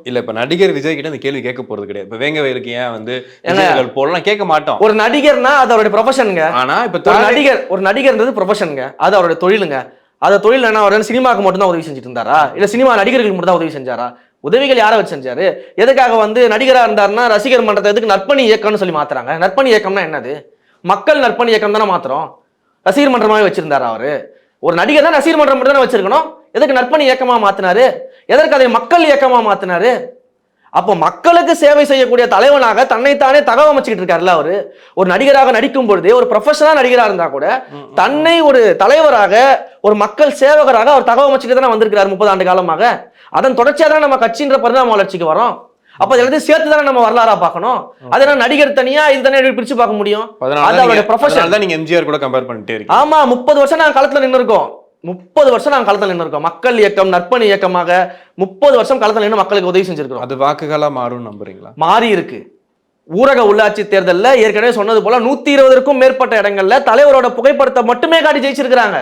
இல்ல இப்ப நடிகர் விஜய் கிட்ட இந்த கேள்வி கேட்க போறது கிடையாது. இப்ப வேங்க வயலுக்கு ஏன் வந்து விஜய்கள் போடலாம் கேட்க மாட்டோம். ஒரு நடிகர்னா அது அவருடைய ப்ரொஃபஷனுங்க. ஆனா இப்ப ஒரு நடிகர்ன்றது ப்ரொஃபஷனுங்க, அது அவருடைய தொழிலுங்க. அந்த தொழில் என்ன, அவர் சினிமாவுக்கு மட்டும் தான் உதவி செஞ்சுட்டு இருந்தாரா, இல்ல சினிமா நடிகர்களுக்கு மட்டும் தான் உதவி செஞ்சாரா? உதவிகள் யாரை வச்சு செஞ்சாரு? எதுக்காக வந்து நடிகரா இருந்தாருன்னா ரசிகர் மன்றத்தை எதுக்கு நற்பணி இயக்கம்னு சொல்லி மாத்துறாங்க? நற்பணி இயக்கம்னா என்னது? மக்கள் நற்பணி இயக்கம் தானே மாத்துறோம். ரசிகர் மன்றமாவே வச்சிருந்தாரா அவரு? ஒரு நடிகர் தான் ரசிகர் மன்றம் மட்டும் தானே வச்சிருக்கணும். எதுக்கு நற்பணி இயக்கமா மாத்தினாரு? எதற்கு அதை மக்கள் இயக்கமா மாத்தினாரு? அப்போ மக்களுக்கு சேவை செய்யக்கூடிய தலைவனாக தன்னைத்தானே தகவமைச்சுக்கிட்டு இருக்காருல்ல அவரு. ஒரு நடிகராக நடிக்கும் பொழுது, ஒரு ப்ரொஃபஷனல் நடிகராக இருந்தா கூட தன்னை ஒரு தலைவராக, ஒரு மக்கள் சேவகராக அவர் தகவமைச்சுட்டு தானே வந்திருக்கிறார் 30 ஆண்டு காலமாக. அதன் தொடர்ச்சியா தானே நம்ம கட்சின்ற பரிணாம வளர்ச்சிக்கு வரோம். அப்ப எல்லாத்தையும் சேர்த்து தானே நம்ம வரலாறா பார்க்கணும். அதனால நடிகர் தனியா இது தனியா பிரிச்சு பார்க்க முடியும்? அது அவருடைய ப்ரொஃபஷன் தான். நீங்க எம்ஜிஆர் கூட கம்பேர் பண்ணிட்டே இருக்கீங்க. ஆமா, 30 வருஷம் நாங்க களத்துல நின்று இருக்கோம். 30 வருஷம் நாங்க களத்துல நின்று இருக்கோம். மக்கள் இயக்கம், நற்பணி இயக்கமாக 30 வருஷம் களத்துல நின்று மக்களுக்கு உதவி செஞ்சிருக்கோம். அது வாக்குகளா மாறும் நம்புறீங்களா? மாறி இருக்கு. ஊரக உள்ளாட்சி தேர்தலில் ஏற்கனவே சொன்னது போல 120க்கும் மேற்பட்ட இடங்கள்ல தலைவரோட புகைப்படத்தை மட்டுமே காட்டி ஜெயிச்சிருக்கிறாங்க.